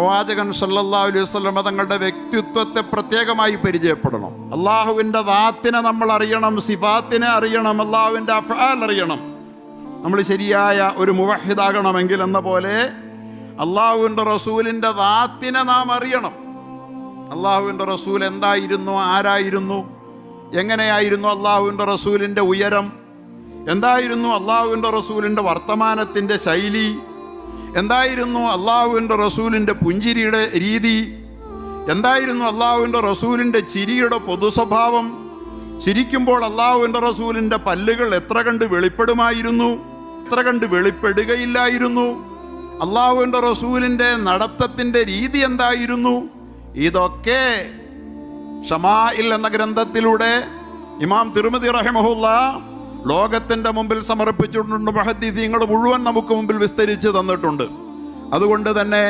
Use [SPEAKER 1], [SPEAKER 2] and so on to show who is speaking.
[SPEAKER 1] പ്രവാചകൻ സല്ലല്ലാഹു അലൈഹി വസല്ലം തങ്ങളുടെ വ്യക്തിത്വത്തെ പ്രത്യേകമായി പരിചയപ്പെടണം. അള്ളാഹുവിൻ്റെ ദാത്തിനെ നമ്മൾ അറിയണം, സിഫാത്തിനെ അറിയണം, അള്ളാഹുവിൻ്റെ അഫ്ആൽ അറിയണം. നമ്മൾ ശരിയായ ഒരു മുവഹിദാകണമെങ്കിൽ എന്ന പോലെ അള്ളാഹുവിൻ്റെ റസൂലിൻ്റെ ദാത്തിനെ നാം അറിയണം. അള്ളാഹുവിൻ്റെ റസൂൽ എന്തായിരുന്നു, ആരായിരുന്നു, എങ്ങനെയായിരുന്നു അള്ളാഹുവിൻ്റെ റസൂലിൻ്റെ ഉയരം, എന്തായിരുന്നു അള്ളാഹുവിൻ്റെ റസൂലിൻ്റെ വർത്തമാനത്തിൻ്റെ ശൈലി, എന്തായിരുന്നു അള്ളാഹുവിൻ്റെ റസൂലിൻ്റെ പുഞ്ചിരിയുടെ രീതി, എന്തായിരുന്നു അള്ളാഹുവിൻ്റെ റസൂലിൻ്റെ ചിരിയുടെ പൊതു സ്വഭാവം, ചിരിക്കുമ്പോൾ അള്ളാഹുവിൻ്റെ റസൂലിൻ്റെ പല്ലുകൾ എത്ര കണ്ട് വെളിപ്പെടുമായിരുന്നു, എത്ര കണ്ട് വെളിപ്പെടുകയില്ലായിരുന്നു, അള്ളാഹുവിൻ്റെ റസൂലിൻ്റെ നടത്തത്തിൻ്റെ രീതി എന്തായിരുന്നു. ഇതൊക്കെ ഷമാഇൽ എന്ന ഗ്രന്ഥത്തിലൂടെ ഇമാം തിർമിദി റഹിമഹുല്ലാഹ് ലോകത്തിൻ്റെ മുമ്പിൽ സമർപ്പിച്ചിട്ടുണ്ട്. മുഹദ്ദിസീങ്ങൾ മുഴുവൻ നമുക്ക് മുമ്പിൽ വിസ്തരിച്ച് തന്നിട്ടുണ്ട്. അതുകൊണ്ട് തന്നെ